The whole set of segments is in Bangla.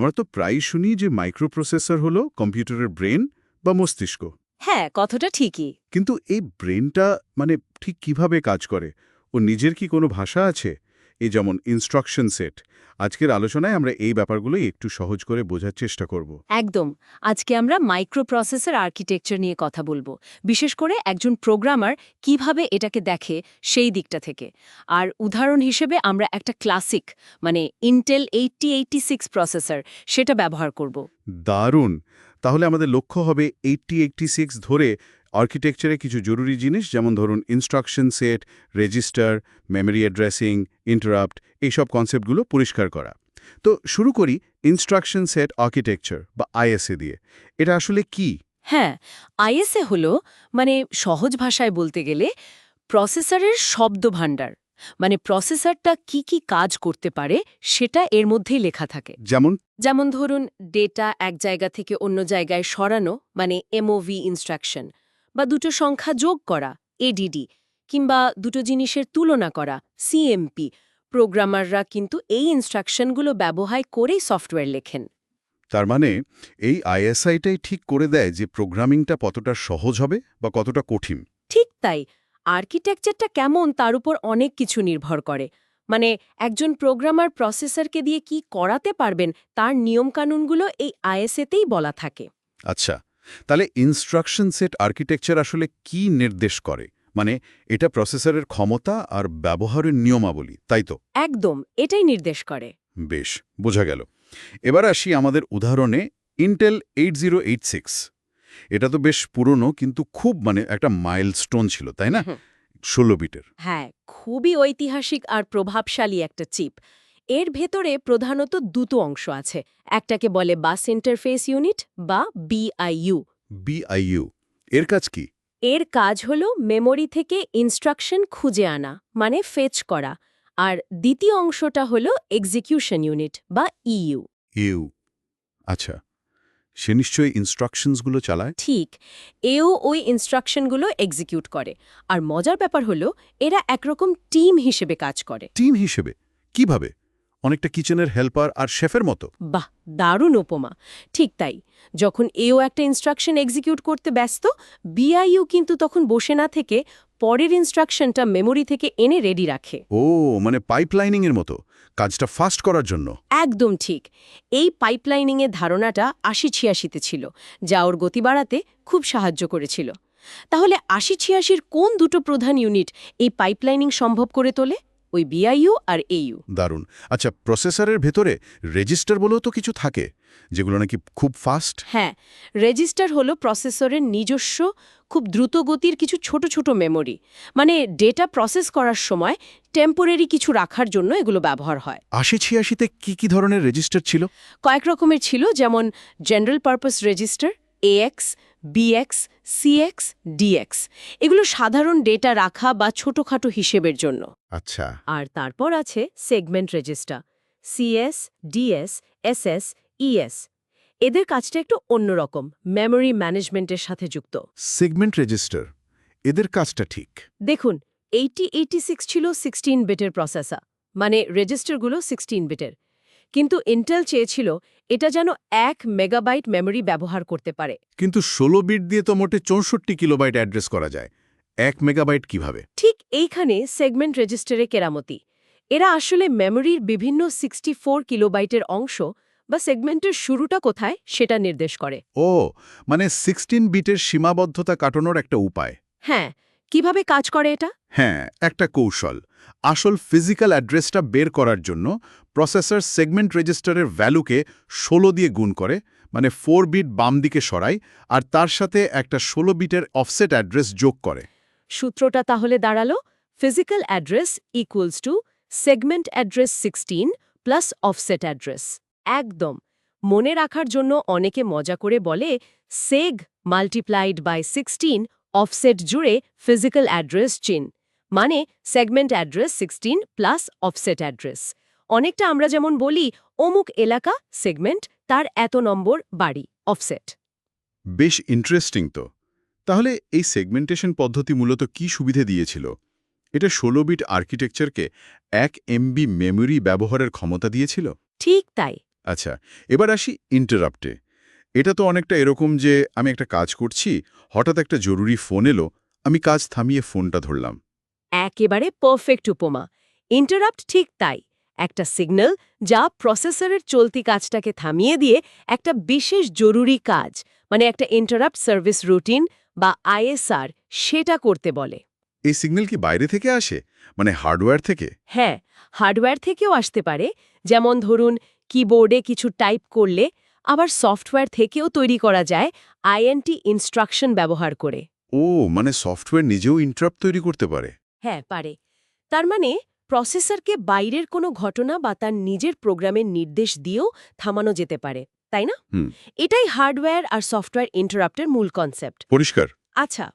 আমরা তো প্রায়ই শুনি যে মাইক্রোপ্রসেসর হলো কম্পিউটারের ব্রেন বা মস্তিষ্ক। হ্যাঁ, কথাটা ঠিকই। কিন্তু এই ব্রেনটা মানে ঠিক কিভাবে কাজ করে? ও নিজের কি কোনো ভাষা আছে? এই যেমন ইনস্ট্রাকশন সেট। আজকের আলোচনায় আমরা এই ব্যাপারগুলোই একটু সহজ করে বোঝার চেষ্টা করব। একদম। আজকে আমরা মাইক্রোপ্রসেসর আর্কিটেকচার নিয়ে কথা বলবো, বিশেষ করে একজন প্রোগ্রামার কিভাবে এটাকে দেখে সেই দিকটা থেকে। আর উদাহরণ হিসেবে আমরা একটা ক্লাসিক মানে ইন্টেল 8086 প্রসেসর সেটা ব্যবহার করব। দারুণ! তাহলে আমাদের লক্ষ্য হবে 8086 ধরে আর্কিটেকচারে কিছু জরুরি জিনিস, যেমন ধরুন instruction set, register, memory addressing, interrupt, এইসব কনসেপ্টগুলো পরিষ্কার করা। তো শুরু করি ইনস্ট্রাকশন সেট আর্কিটেকচার বা আইএসএ দিয়ে। এটা আসলে কি? হ্যাঁ, আইএসএ হলো মানে সহজ ভাষায় বলতে গেলে প্রসেসরের শব্দভাণ্ডার। মানে প্রসেসরটা কি কি কাজ করতে পারে সেটা এর মধ্যেই লেখা থাকে। যেমন? যেমন ধরুন ডেটা এক জায়গা থেকে অন্য জায়গায় সরানো মানে এমওভি ইনস্ট্রাকশন, বা দুটো সংখ্যা যোগ করা এডিডি, কিংবা দুটো জিনিসের তুলনা করা সিএমপি। প্রোগ্রামাররা কিন্তু এই ইনস্ট্রাকশনগুলো ব্যবহার করেই সফটওয়্যার লেখেন। তার মানে এই আইএসআইটাই ঠিক করে দেয় যে প্রোগ্রামিংটা কতটা সহজ হবে বা কতটা কঠিন। ঠিক তাই, আর্কিটেকচারটা কেমন তার উপর অনেক কিছু নির্ভর করে। মানে একজন প্রোগ্রামার প্রসেসরকে দিয়ে কি করাতে পারবেন তার নিয়মকানুনগুলো এই আইএসএতেই বলা থাকে। আচ্ছা, তাহলে ইনস্ট্রাকশন সেট আর্কিটেকচার আসলে কি নির্দেশ করে? মানে এটা প্রসেসরের ক্ষমতা আর ব্যবহারের নিয়মাবলী, তাই তো? একদম, এটাই নির্দেশ করে। বেশ, বোঝা গেল। এবার আসি আমাদের উদাহরণে, ইন্টেল 8086। এটা তো বেশ পুরনো, কিন্তু খুব একটা মাইলস্টোন ছিল, তাই না? 16 বিটের। হ্যাঁ, খুবই ঐতিহাসিক আর প্রভাবশালী একটা চিপ। এর ভেতরে প্রধানত দুটো অংশ আছে। একটাকে বলে বাস ইন্টারফেস ইউনিট বা বিআইইউ। বিআইইউ এর কাজ কি? এর কাজ হলো মেমোরি থেকে ইনস্ট্রাকশন খুঁজে আনা মানে ফেচ করা। আর দ্বিতীয় অংশটা হলো এক্সিকিউশন ইউনিট বা ইইউ। ইউ, আচ্ছা। সে নিশ্চয়ই ইনস্ট্রাকশনসগুলো চালায়। ঠিক, এও ওই ইনস্ট্রাকশনগুলো এক্সিকিউট করে। আর মজার ব্যাপার হলো এরা একরকম টিম হিসেবে কাজ করে। টিম হিসেবে? কিভাবে? অনেকটা কিচেনের হেল্পার আর শেফের মতো? বাহ, দারুণ উপমা। ঠিক তাই, যখন এও একটা ইনস্ট্রাকশন এক্সিকিউট করতে ব্যস্ত, বিআইইউ কিন্তু তখন বসে না থেকে পরের ইনস্ট্রাকশনটা মেমোরি থেকে এনে রেডি রাখে। ও, মানে পাইপলাইনিং এর মতো, কাজটা ফাস্ট করার জন্য। একদম ঠিক। এই পাইপলাইনিংয়ের ধারণাটা ৮০-৮৬তে ছিল, যা ওর গতি বাড়াতে খুব সাহায্য করেছিল। তাহলে ৮০-৮৬-র কোন দুটো প্রধান ইউনিট এই পাইপলাইনিং সম্ভব করে তোলে? ওই বিআইইউ আর এইইউ। দারুণ। আচ্ছা, প্রসেসরের ভেতরে রেজিস্টার বলেও তো কিছু থাকে, যেগুলো নাকি খুব ফাস্ট। হ্যাঁ, রেজিস্টার হলো প্রসেসরের নিজস্ব খুব দ্রুত গতির কিছু ছোট ছোট মেমোরি। মানে ডেটা প্রসেস করার সময় টেম্পোরারি কিছু রাখার জন্য এগুলো ব্যবহার হয়। ৮০-৮৬তে কি ধরনের রেজিস্টার ছিল? কয়েক রকমের ছিল, যেমন general purpose register, AX, BX, CX, DX. এগুলো সাধারণ ডেটা রাখা বা ছোটখাটো হিসেবের জন্য। আচ্ছা। আর তারপর আছে segment register, CS, DS, SS, ES. এদের কাজটা একটু অন্যরকম, মেমোরি ম্যানেজমেন্টের সাথে যুক্ত। সেগমেন্ট রেজিস্টার, এদের কাজটা ঠিক? দেখুন, 8086 ছিল 16 বিটের প্রসেসর, মানে রেজিস্টারগুলো 16 বিটের। কিন্তু ইন্টেল চেয়েছিল এটা যেন 1 মেগাবাইট মেমোরি ব্যবহার করতে পারে। কিন্তু 16 বিট দিয়ে তো মোটে 64 কিলোবাইট অ্যাড্রেস করা যায়, 1 মেগাবাইট কিভাবে? ঠিক এইখানে সেগমেন্ট রেজিস্টারে কেরামতি। এরা আসলে মেমোরির বিভিন্ন 64 কিলোবাইটের অংশ বা সেগমেন্টের শুরুটা কোথায় সেটা নির্দেশ করে। ও, মানে 16 বিটের সীমাবদ্ধতা কাটানোর একটা উপায়। হ্যাঁ, কিভাবে কাজ করে এটা? হ্যাঁ, একটা কৌশল। আসল ফিজিক্যাল অ্যাড্রেসটা বের করার জন্য প্রসেসর সেগমেন্ট রেজিস্টারের ভ্যালুকে 16 দিয়ে গুণ করে, মানে 4 বিট বাম দিকে সরায়, আর তার সাথে একটা 16 বিটের অফসেট অ্যাড্রেস যোগ করে। সূত্রটা তাহলে দাঁড়ালো physical address equals to segment address 16 plus offset address. একদম। মনে রাখার জন্য অনেকে মজা করে বলে সেগ মাল্টিপ্লাইড বাই 16 অফসেট জুড়ে ফিজিক্যাল অ্যাড্রেস চিন, মানে segment address 16 plus offset address. অনেকটা আমরা যেমন বলি অমুক এলাকা সেগমেন্ট, তার এত নম্বর বাড়ি অফসেট। বেশ ইন্টারেস্টিং তো। তাহলে এই সেগমেন্টেশন পদ্ধতি মূলত কি সুবিধে দিয়েছিল? এটা 16 বিট আর্কিটেকচারকে 1 এমবি মেমোরি ব্যবহারের ক্ষমতা দিয়েছিল। ঠিক তাই, আচ্ছা, এবার আসি ইন্টারাপ্টে। এটা তো অনেকটা এরকম যে আমি একটা কাজ করছি, হঠাৎ একটা জরুরি ফোন এলো, আমি কাজ থামিয়ে ফোনটা ধরলাম। একেবারে পারফেক্ট উপমা। ইন্টারাপ্ট ঠিক তাই, একটা সিগন্যাল যা প্রসেসরের চলতি কাজটাকে থামিয়ে দিয়ে একটা বিশেষ জরুরি কাজ, মানে একটা ইন্টারাপ্ট সার্ভিস রুটিন বা আইএসআর, সেটা করতে বলে। এই সিগন্যাল কি বাইরে থেকে আসে, মানে হার্ডওয়্যার থেকে? হ্যাঁ, হার্ডওয়্যার থেকেও আসতে পারে, যেমন ধরুন কিবোর্ডে কিছু টাইপ করলে, আবার সফটওয়্যার থেকেও তৈরি করা যায় আইএনটি ইনস্ট্রাকশন ব্যবহার করে। ও, মানে সফটওয়্যার নিজেও ইন্টারাপ্ট তৈরি করতে পারে। হ্যাঁ, পারে। তার মানে প্রসেসরকে বাইরের কোনো ঘটনা বা তার নিজের প্রোগ্রামের নির্দেশ দিয়েও থামানো যেতে পারে, তাই না? হুম, এটাই হার্ডওয়্যার আর সফটওয়্যার ইন্টারাপ্টের মূল কনসেপ্ট। পরিষ্কার। আচ্ছা,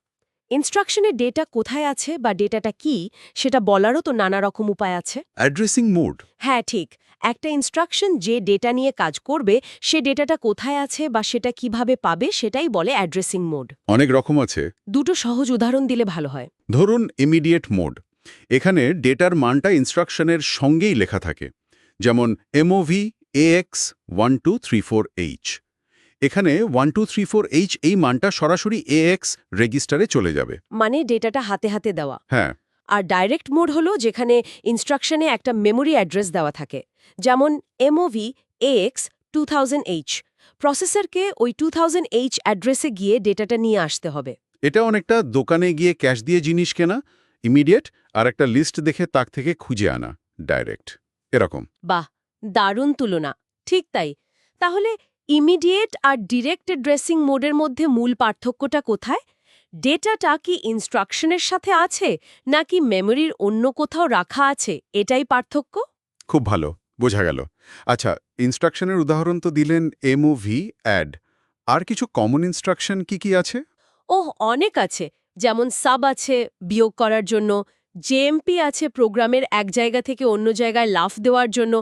ইনস্ট্রাকশনের ডেটা কোথায় আছে বা ডেটাটা কি, সেটা বলারও তো নানা রকম উপায় আছে। Addressing mode. হ্যাঁ, ঠিক। একটা ইনস্ট্রাকশন যে ডেটা নিয়ে কাজ করবে, সে ডেটাটা কোথায় আছে বা সেটা কিভাবে পাবে, সেটাই বলে অ্যাড্রেসিং মোড। অনেক রকম আছে। দুটো সহজ উদাহরণ দিলে ভালো হয়। ধরুন ইমিডিয়েট মোড। এখানে ডেটার মানটা ইনস্ট্রাকশনের সঙ্গেই লেখা থাকে, যেমন MOV AX 1234H। এখানে 1234H এই মানটা সরাসরি AX রেজিস্টারে চলে যাবে। মানে ডেটাটা হাতে হাতে দেওয়া। হ্যাঁ, আর ডাইরেক্ট মোড হলো যেখানে ইনস্ট্রাকশনে একটা মেমোরি অ্যাড্রেস দেওয়া থাকে, যেমন MOV AX 2000H। প্রসেসরকে ওই 2000H অ্যাড্রেসে গিয়ে ডেটাটা নিয়ে আসতে হবে। এটা অনেকটা দোকানে গিয়ে ক্যাশ দিয়ে জিনিস কেনা, ইমিডিয়েট, আর একটা লিস্ট দেখে তাক থেকে খুঁজে আনা, ডাইরেক্ট, এরকম। বাহ, দারুণ তুলনা। ঠিক তাই। তাহলে ইমিডিয়েট আর ডিরেক্ট অ্যাড্রেসিং মোডের মধ্যে মূল পার্থক্যটা কোথায়? ডেটাটা কি ইনস্ট্রাকশনের সাথে আছে নাকি মেমোরির অন্য কোথাও রাখা আছে, এটাই পার্থক্য? খুব ভালো, বোঝা গেল। আচ্ছা, ইনস্ট্রাকশনের উদাহরণ তো দিলেন, MOV অ্যাড। আর কিছু কমন ইনস্ট্রাকশন কি কি আছে? ওহ, অনেক আছে। যেমন সাব আছে বিয়োগ করার জন্য, জেএমপি আছে প্রোগ্রামের এক জায়গা থেকে অন্য জায়গায় লাফ দেওয়ার জন্য,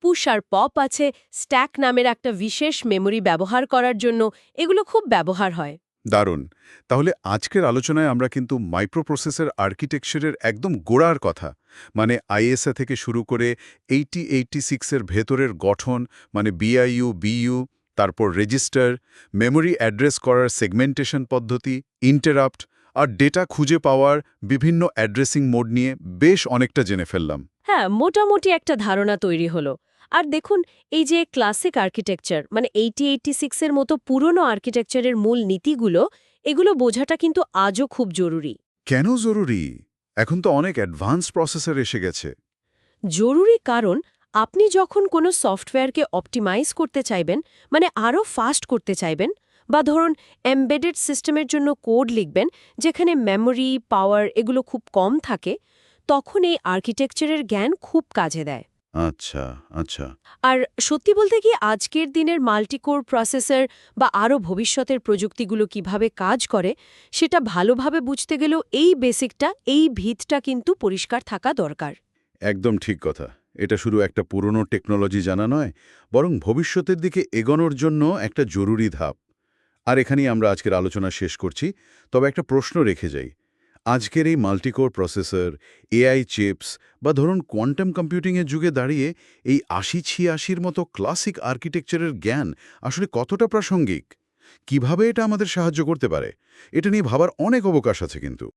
পুশ আর পপ আছে স্ট্যাক নামের একটা বিশেষ মেমোরি ব্যবহার করার জন্য। এগুলো খুব ব্যবহার হয়। দারুণ। তাহলে আজকের আলোচনায় আমরা কিন্তু মাইক্রোপ্রসেসর আর্কিটেকচারের একদম গোড়ার কথা, মানে আইএসএ থেকে শুরু করে 8086 এর ভেতরের গঠন, মানে বিআইইউ, বিইউ, তারপর রেজিস্টার, মেমোরি অ্যাড্রেস করার সেগমেন্টেশন পদ্ধতি, ইন্টারাপ্ট আর ডেটা খুঁজে পাওয়ার বিভিন্ন অ্যাড্রেসিং মোড নিয়ে বেশ অনেকটা জেনে ফেললাম। হ্যাঁ, মোটামুটি একটা ধারণা তৈরি হলো। আর দেখুন, এই যে ক্লাসিক আর্কিটেকচার মানে 8086 এর মতো পুরনো আর্কিটেকচারের মূল নীতিগুলো, এগুলো বোঝাটা কিন্তু আজও খুব জরুরি। কেন জরুরি? এখন তো অনেক অ্যাডভান্স প্রসেসর এসে গেছে। জরুরি কারণ আপনি যখন কোনো সফটওয়্যারকে অপটিমাইজ করতে চাইবেন, মানে আরও ফাস্ট করতে চাইবেন, বা ধরুন এমবেডেড সিস্টেমের জন্য কোড লিখবেন যেখানে মেমোরি পাওয়ার এগুলো খুব কম থাকে, তখন এই আর্কিটেকচারের জ্ঞান খুব কাজে দেয়। আচ্ছা, আচ্ছা। আর সত্যি বলতে কি, আজকের দিনের মাল্টিকোর প্রসেসর বা আরও ভবিষ্যতের প্রযুক্তিগুলো কিভাবে কাজ করে সেটা ভালোভাবে বুঝতে গেলেও এই বেসিকটা, এই ভিতটা কিন্তু পরিষ্কার থাকা দরকার। একদম ঠিক কথা। এটা শুধু একটা পুরনো টেকনোলজি জানা নয়, বরং ভবিষ্যতের দিকে এগোনোর জন্য একটা জরুরি ধাপ। আর এখানেই আমরা আজকের আলোচনা শেষ করছি। তবে একটা প্রশ্ন রেখে যাই। আজকের এই মাল্টিকোর প্রসেসর, এআই চিপস বা ধরুন কোয়ান্টাম কম্পিউটিংয়ের যুগে দাঁড়িয়ে এই ৮০-৮৬ মতো ক্লাসিক আর্কিটেকচারের জ্ঞান আসলে কতটা প্রাসঙ্গিক? কিভাবে এটা আমাদের সাহায্য করতে পারে? এটা নিয়ে ভাবার অনেক অবকাশ আছে কিন্তু।